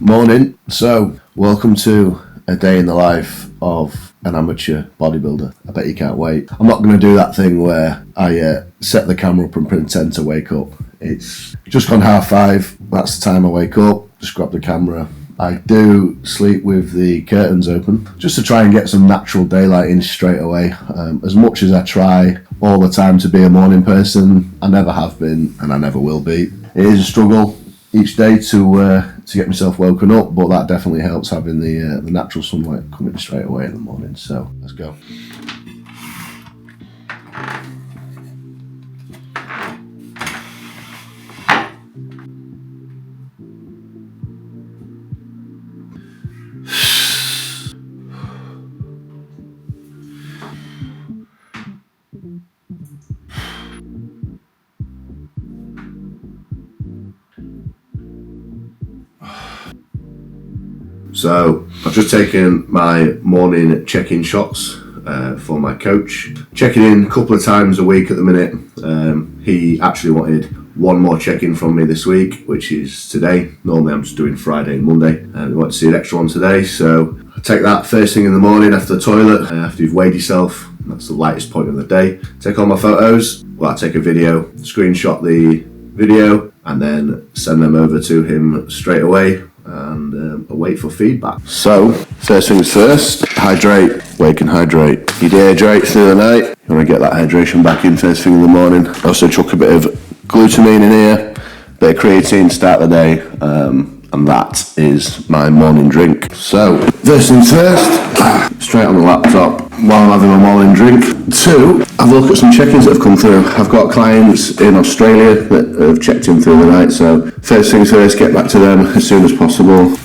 Morning. So, welcome to a day in the life of an amateur bodybuilder. I bet you can't wait. I'm not going to do that thing where I set the camera up and pretend to wake up. It's just gone 5:30. That's the time I wake up. Just grab the camera. I do sleep with the curtains open just to try and get some natural daylight in straight away. As much as I try all the time to be a morning person, I never have been and I never will be. It is a struggle each day to get myself woken up, but that definitely helps having the natural sunlight coming straight away in the morning. So let's go. So I've just taken my morning check-in shots for my coach. Checking in a couple of times a week at the minute. He actually wanted one more check-in from me this week, which is today. Normally I'm just doing Friday and Monday. We want to see an extra one today, so I take that first thing in the morning after the toilet, after you've weighed yourself. That's the lightest point of the day. Take all my photos. Well, I take a video, screenshot the video, and then send them over to him straight away. And wait for feedback. So, first things first, hydrate. Wake and hydrate. You dehydrate through the night. You want to get that hydration back in first thing in the morning. Also chuck a bit of glutamine in here, bit of creatine to start the day, and that is my morning drink. So, first things first, straight on the laptop while I'm having my morning drink. 2, have a look at some check-ins that have come through. I've got clients in Australia that have checked in through the night, so first things first, get back to them as soon as possible,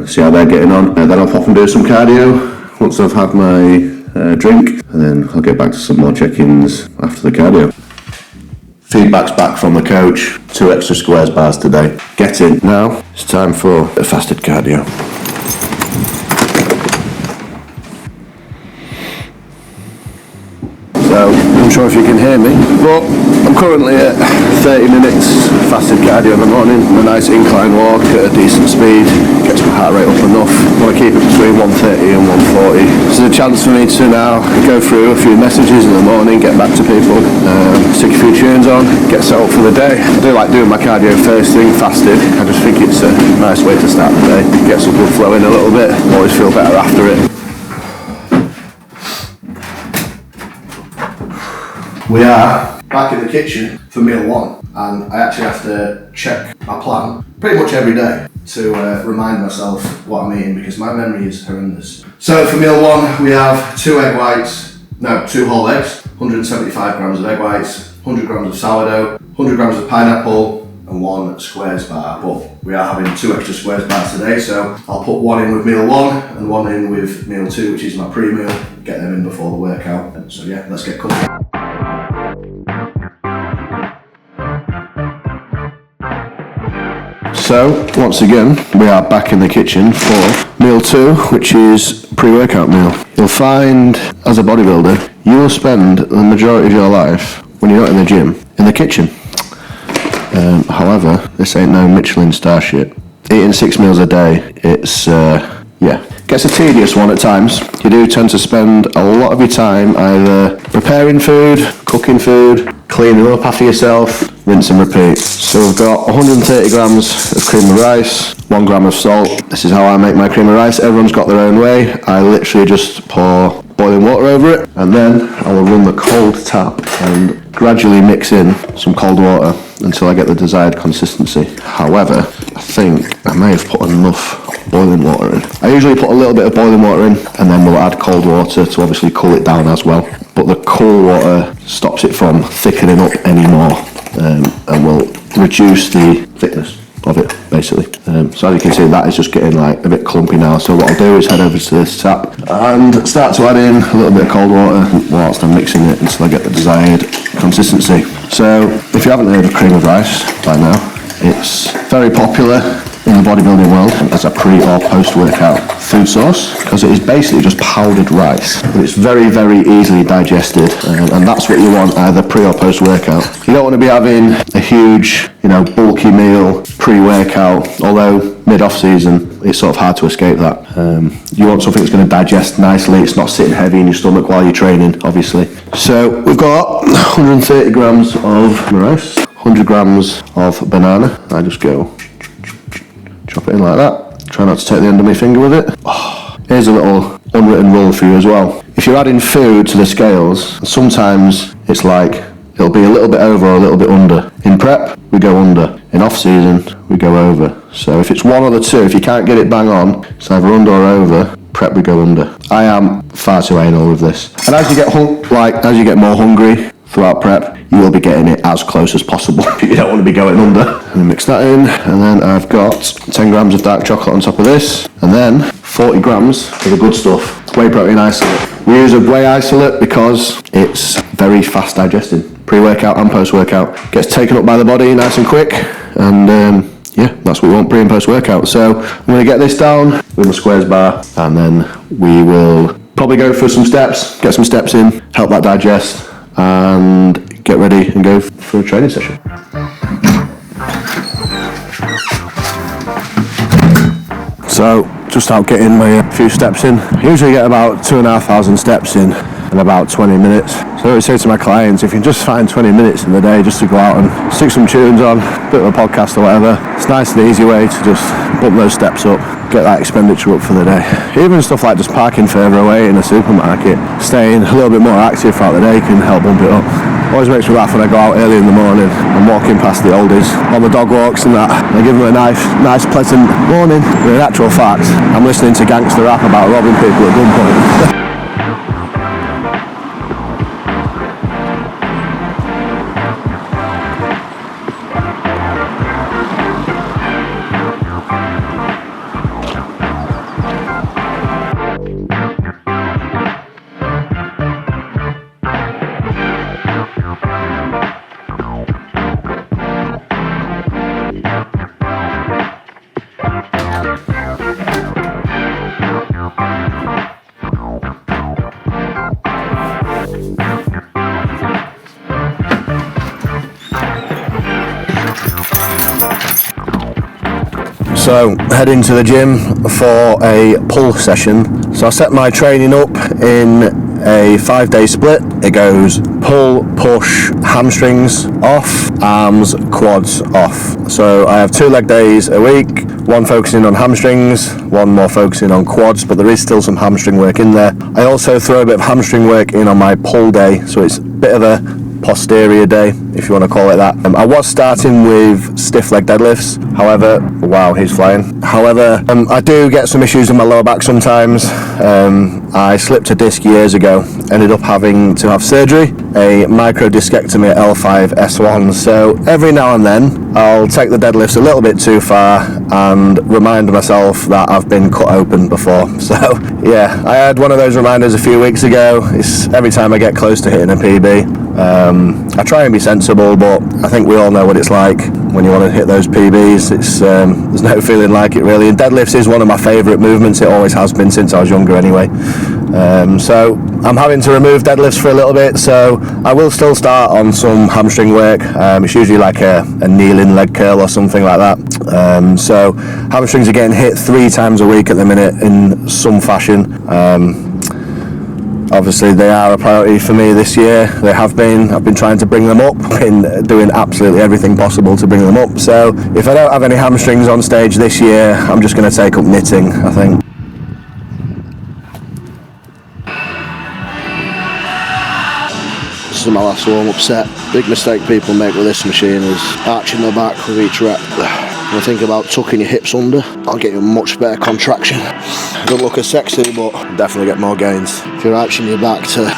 see how they're getting on. Then I'll pop and do some cardio once I've had my drink, and then I'll get back to some more check-ins after the cardio. Feedback's back from the coach. 2 extra squares bars today. Get in. Now it's time for a fasted cardio. So, I'm not sure if you can hear me, but I'm currently at 30 minutes fasted cardio in the morning, a nice incline walk at a decent speed, gets my heart rate up enough. I want to keep it between 130 and 140. This is a chance for me to now go through a few messages in the morning, get back to people, stick a few tunes on, get set up for the day. I do like doing my cardio first thing, fasted. I just think it's a nice way to start the day. Get some blood flowing a little bit, always feel better after it. We are back in the kitchen for meal 1, and I actually have to check my plan pretty much every day to remind myself what I'm eating, because my memory is horrendous. So for meal 1 we have 2 whole eggs, 175 grams of egg whites, 100 grams of sourdough, 100 grams of pineapple and 1 squares bar. But we are having 2 extra squares bars today, so I'll put 1 in with meal 1 and 1 in with meal 2, which is my pre-meal, get them in before the workout. So yeah, let's get cooking. So, once again, we are back in the kitchen for meal 2, which is pre-workout meal. You'll find, as a bodybuilder, you will spend the majority of your life, when you're not in the gym, in the kitchen. However, this ain't no Michelin star shit. Eating 6 meals a day, it's, gets a tedious one at times. You do tend to spend a lot of your time either preparing food, cooking food, cleaning up after yourself, rinse and repeat. So we've got 130 grams of cream of rice, 1 gram of salt. This is how I make my cream of rice. Everyone's got their own way. I literally just pour boiling water over it, and then I will run the cold tap and gradually mix in some cold water until I get the desired consistency. However, I think I may have put enough boiling water in. I usually put a little bit of boiling water in, and then we'll add cold water to obviously cool it down as well. But the cool water stops it from thickening up anymore, and will reduce the thickness of it, basically. So as you can see, that is just getting like a bit clumpy now. So what I'll do is head over to this tap and start to add in a little bit of cold water whilst I'm mixing it until I get the desired consistency. So if you haven't heard of cream of rice by now, it's very popular in the bodybuilding world as a pre or post workout food source, because it is basically just powdered rice, but it's very, very easily digested, and that's what you want either pre or post workout. You don't want to be having a huge, bulky meal pre-workout, although mid-off season it's sort of hard to escape that. You want something that's going to digest nicely. It's not sitting heavy in your stomach while you're training, obviously. So we've got 130 grams of rice, 100 grams of banana. I just go chop it in like that. Try not to take the end of my finger with it. Here's a little unwritten rule for you as well. If you're adding food to the scales, sometimes it's like it'll be a little bit over or a little bit under. In prep, we go under. In off season, we go over. So if it's one or the two, if you can't get it bang on, it's either under or over. Prep, we go under. I am far too anal with this. And as you get more hungry throughout prep, you will be getting it as close as possible. You don't want to be going under. And mix that in, and then I've got 10 grams of dark chocolate on top of this, and then 40 grams of the good stuff, whey protein isolate. We use a whey isolate because it's very fast digesting. Pre-workout and post-workout. Gets taken up by the body nice and quick, and that's what we want pre and post-workout. So I'm going to get this down with my squares bar, and then we will probably go for some steps, get some steps in, help that digest, and get ready and go for a training session. So just out getting my few steps in. I usually get about 2,500 steps in about 20 minutes. So I always say to my clients, if you can just find 20 minutes in the day just to go out and stick some tunes on, a bit of a podcast or whatever, it's a nice and easy way to just bump those steps up, get that expenditure up for the day. Even stuff like just parking further away in a supermarket, staying a little bit more active throughout the day can help bump it up. Always makes me laugh when I go out early in the morning and walking past the oldies on the dog walks and that. I give them a nice pleasant morning. But in actual fact, I'm listening to gangster rap about robbing people at gunpoint. So heading to the gym for a pull session. So I set my training up in a 5-day split. It goes pull, push, hamstrings off, arms, quads off. So I have 2 leg days a week, one focusing on hamstrings, one more focusing on quads, but there is still some hamstring work in there. I also throw a bit of hamstring work in on my pull day, so it's a bit of a posterior day, if you want to call it that. I was starting with stiff leg deadlifts, however, wow, he's flying. However, I do get some issues in my lower back sometimes. I slipped a disc years ago, ended up having to have surgery, a microdiscectomy at L5-S1, so every now and then I'll take the deadlifts a little bit too far and remind myself that I've been cut open before. So yeah, I had one of those reminders a few weeks ago. It's every time I get close to hitting a PB. I try and be sensible, but I think we all know what it's like when you want to hit those PBs. It's there's no feeling like it really, and deadlifts is one of my favourite movements. It always has been since I was younger anyway. So I'm having to remove deadlifts for a little bit, so I will still start on some hamstring work. It's usually like a kneeling leg curl or something like that. So hamstrings are getting hit 3 times a week at the minute in some fashion. Obviously they are a priority for me this year. They have been. I've been trying to bring them up, been doing absolutely everything possible to bring them up. So if I don't have any hamstrings on stage this year, I'm just going to take up knitting, I think. This is my last warm-up set. Big mistake people make with this machine is arching their back with each rep. When I think about tucking your hips under, I'll get you a much better contraction. Don't look as sexy, but definitely get more gains. If you're arching your back to...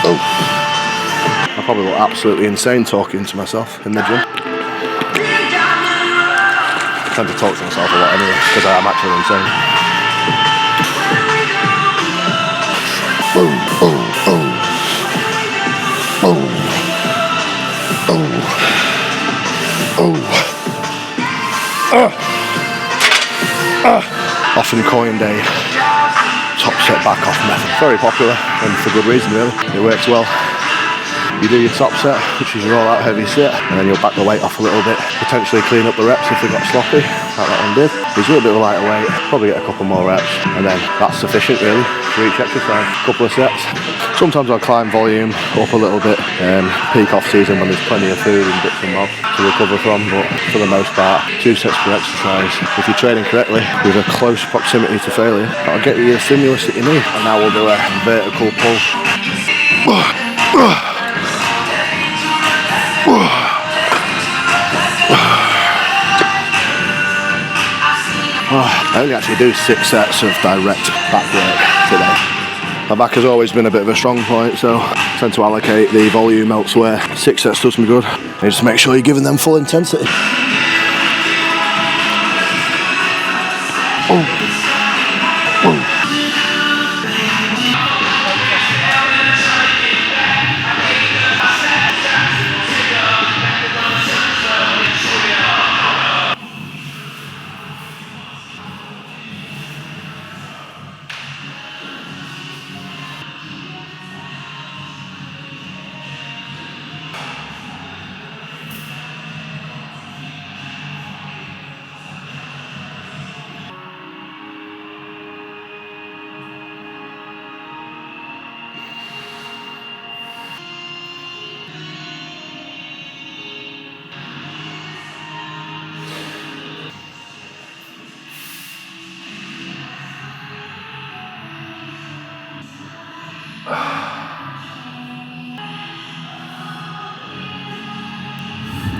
Oh. I probably look absolutely insane talking to myself in the gym. I tend to talk to myself a lot anyway, because I am actually insane. Boom, boom, boom. Boom. Often coined a top set back off method. Very popular and for good reason really. It works well. You do your top set, which is your all out heavy set, and then you'll back the weight off a little bit, potentially clean up the reps if they got sloppy, like that one did. Use a little bit of a lighter weight, probably get a couple more reps, and then that's sufficient really for each exercise. Couple of sets. Sometimes I'll climb volume up a little bit, peak off season when there's plenty of food and bits and bobs to recover from, but for the most part, 2 sets per exercise. If you're training correctly with a close proximity to failure, that'll get you the stimulus that you need. And now we'll do a vertical pull. I only actually do 6 sets of direct back work today. My back has always been a bit of a strong point, so I tend to allocate the volume elsewhere. 6 sets does me good. You just make sure you're giving them full intensity.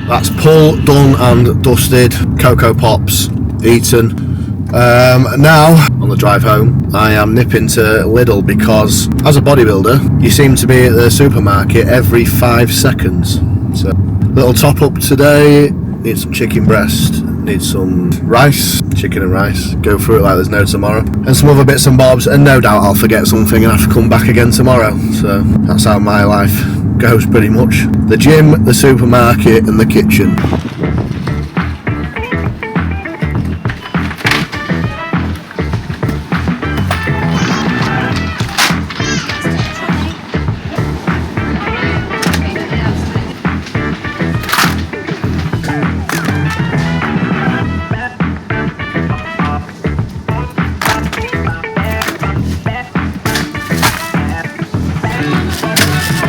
That's pull done and dusted, Cocoa Pops eaten. Now, on the drive home, I am nipping to Lidl because, as a bodybuilder, you seem to be at the supermarket every 5 seconds. So, little top up today, need some chicken breast, need some rice, chicken and rice, go through it like there's no tomorrow, and some other bits and bobs, and no doubt I'll forget something and have to come back again tomorrow. So, that's how my life goes pretty much. The gym, the supermarket and the kitchen.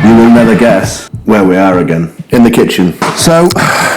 You will never guess where we are again. In the kitchen. So,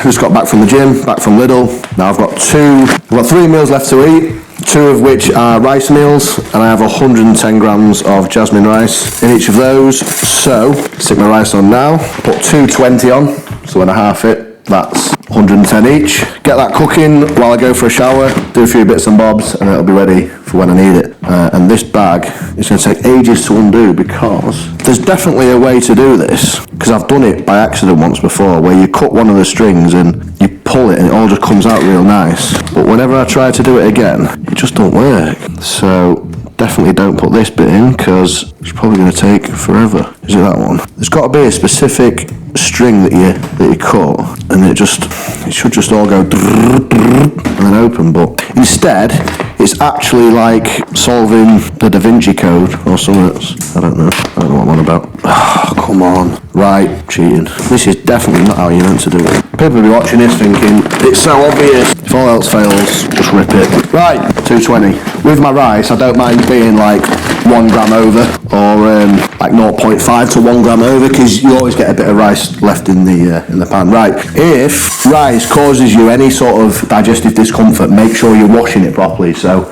just got back from the gym, back from Lidl. Now I've got 3 meals left to eat, 2 of which are rice meals, and I have 110 grams of jasmine rice in each of those. So, stick my rice on now, put 220 on, so when I half it, that's 110 each. Get that cooking while I go for a shower, do a few bits and bobs, and it'll be ready for when I need it. And this bag is going to take ages to undo because there's definitely a way to do this, because I've done it by accident once before, where you cut one of the strings and you pull it and it all just comes out real nice. But whenever I try to do it again, it just don't work. So definitely don't put this bit in because it's probably going to take forever. Is it that one? There's got to be a specific string that you cut, and it should just all go and then open, but instead it's actually like solving the Da Vinci Code or something. I don't know what I'm on about. Oh, come on. Right, cheating. This is definitely not how you're meant to do it. People will be watching this thinking, it's so obvious. If all else fails, just rip it. Right, 220. With my rice, I don't mind being like 1 gram over, or like 0.5 to 1 gram over, because you always get a bit of rice left in the pan. Right, if rice causes you any sort of digestive discomfort, make sure you're washing it properly. So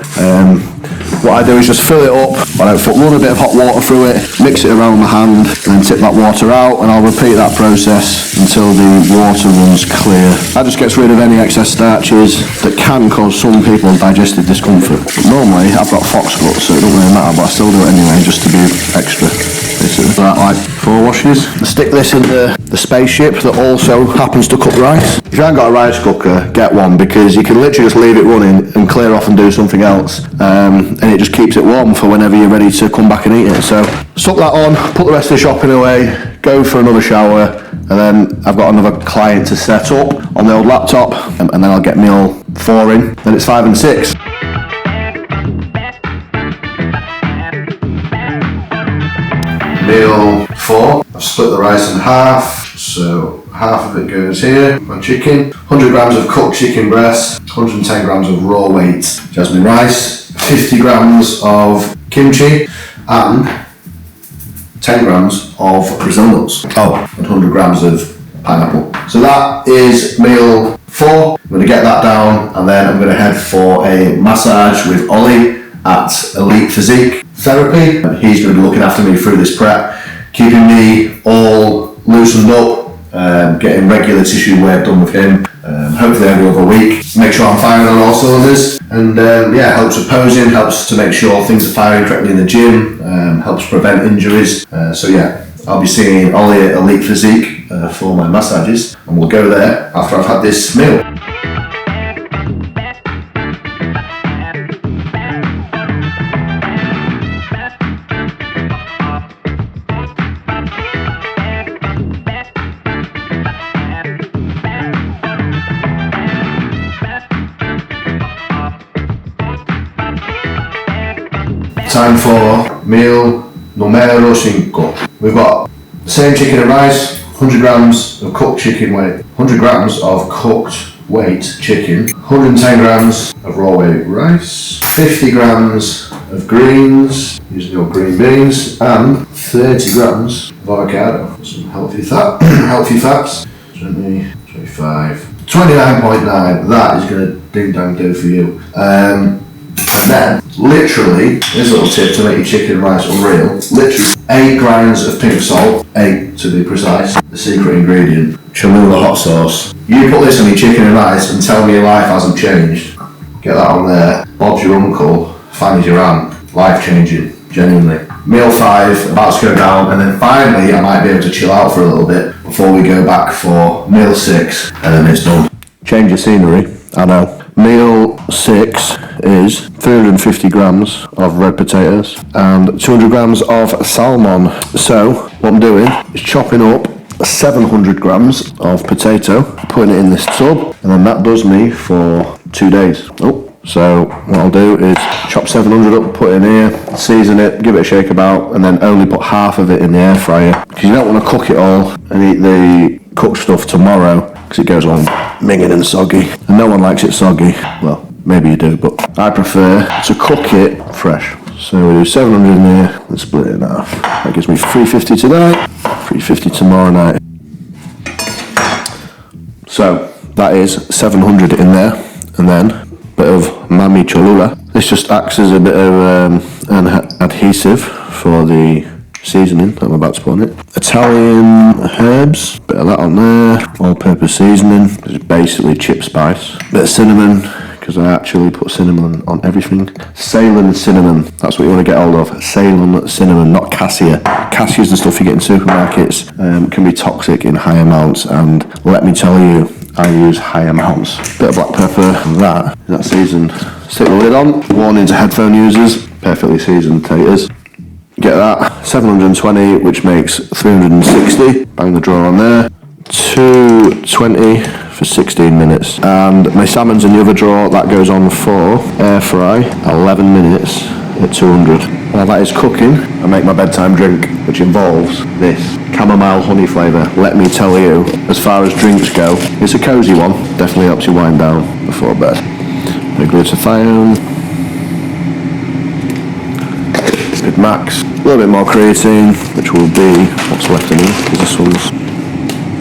what I do is just fill it up, run a bit of hot water through it, mix it around my hand, and then tip that water out, and I'll repeat that process until the water runs clear. That just gets rid of any excess starches that can cause some people digestive discomfort. But normally I've got fox guts, so it doesn't really matter, but I still do it anyway just to be extra. This is like 4 washes. Stick this in the spaceship that also happens to cook rice. If you haven't got a rice cooker, get one, because you can literally just leave it running and clear off and do something else, and it just keeps it warm for whenever you're ready to come back and eat it. So suck that on, put the rest of the shopping away, go for another shower, and then I've got another client to set up on the old laptop, and then I'll get meal 4 in, then it's 5 and 6. Meal 4, I've split the rice in half, so half of it goes here, my chicken, 100 grams of cooked chicken breast, 110 grams of raw weight jasmine rice, 50 grams of kimchi, and 10 grams of Brazil nuts. Oh, and 100 grams of pineapple. So that is meal 4. I'm going to get that down, and then I'm going to head for a massage with Ollie at Elite Physique Therapy. He's going to be looking after me through this prep, keeping me all loosened up, getting regular tissue work done with him, hopefully every other week. Make sure I'm firing on all cylinders, and helps with posing, helps to make sure things are firing correctly in the gym, helps prevent injuries. I'll be seeing Ollie at Elite Physique for my massages, and we'll go there after I've had this meal. Time for meal numero 5. We've got the same chicken and rice, 100 grams of cooked chicken weight, 100 grams of cooked weight chicken, 110 grams of raw weight rice, 50 grams of greens, using your green beans, and 30 grams of avocado. Some healthy fats, 20, 25, 29.9. That is going to ding dang do for you. And then, literally, here's a little tip to make your chicken and rice unreal. Literally, 8 grinds of pink salt, 8 to be precise, the secret ingredient, Cholula hot sauce. You put this on your chicken and rice and tell me your life hasn't changed. Get that on there. Bob's your uncle, Fanny's your aunt. Life changing, genuinely. Meal 5, about to go down, and then finally I might be able to chill out for a little bit before we go back for meal 6, and then it's done. Change of scenery, I know. Meal 6 is 350 grams of red potatoes and 200 grams of salmon. So what I'm doing is chopping up 700 grams of potato, putting it in this tub, and then that does me for 2 days. So what I'll do is chop 700 up, put it in here, season it, give it a shake about, and then only put half of it in the air fryer, because you don't want to cook it all and eat the cooked stuff tomorrow, because it goes on minging and soggy, and no one likes it soggy. Well, maybe you do, but I prefer to cook it fresh. So we do 700 in here and split it in half. That gives me 350 tonight, 350 tomorrow night. So that is 700 in there, and then a bit of Mami Cholula. This just acts as a bit of an adhesive for the seasoning that I'm about to put on it. Italian herbs, bit of that on there. All-purpose seasoning, it's basically chip spice. Bit of cinnamon, because I actually put cinnamon on everything. Ceylon cinnamon, that's what you want to get hold of. Ceylon cinnamon, not cassia. Cassia is the stuff you get in supermarkets, can be toxic in high amounts, and let me tell you, I use high amounts. Bit of black pepper, and that seasoned. Stick the lid on. Warning to headphone users, perfectly seasoned taters. Get that, 720, which makes 360. Bang the drawer on there. 220 for 16 minutes. And my salmon's in the other drawer, that goes on for air fry, 11 minutes at 200. While that is cooking, I make my bedtime drink, which involves this chamomile honey flavour. Let me tell you, as far as drinks go, it's a cosy one, definitely helps you wind down before bed. The glutathione, with max, a little bit more creatine, which will be what's left in here, because this one's,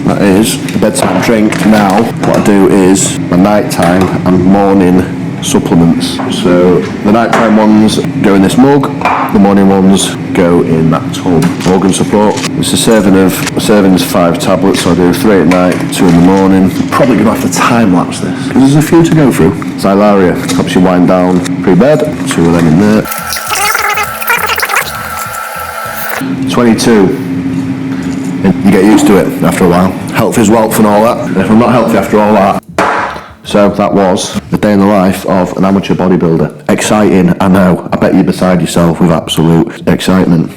that is the bedtime drink. Now what I do is my nighttime and morning supplements. So the nighttime ones go in this mug, the morning ones go in that tub. Organ support, it's a serving's 5 tablets, so I do 3 at night, 2 in the morning. Probably gonna have to time lapse this, because there's a few to go through. Xylaria helps you wind down pre-bed, 2 of them in there. 22. You get used to it after a while. Health is wealth and all that. And if I'm not healthy after all that. So that was the day in the life of an amateur bodybuilder. Exciting, I know. I bet you're beside yourself with absolute excitement.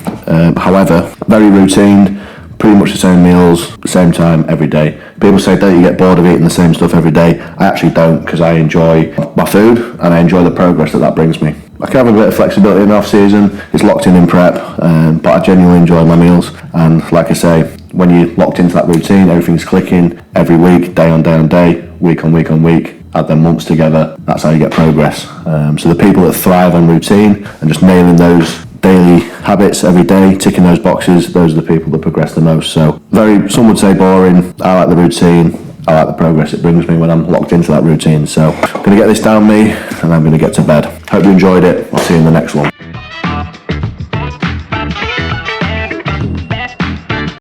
However, very routine, pretty much the same meals, same time every day. People say, don't you get bored of eating the same stuff every day? I actually don't, because I enjoy my food and I enjoy the progress that brings me. I can have a bit of flexibility in the off season. It's locked in prep, but I genuinely enjoy my meals. And like I say, when you're locked into that routine, everything's clicking every week, day on day on day, week on week on week. Add them months together. That's how you get progress. So the people that thrive on routine and just nailing those daily habits every day, ticking those boxes, those are the people that progress the most. So some would say boring. I like the routine. I like the progress it brings me when I'm locked into that routine. So I'm going to get this down me and I'm going to get to bed. Hope you enjoyed it. I'll see you in the next one.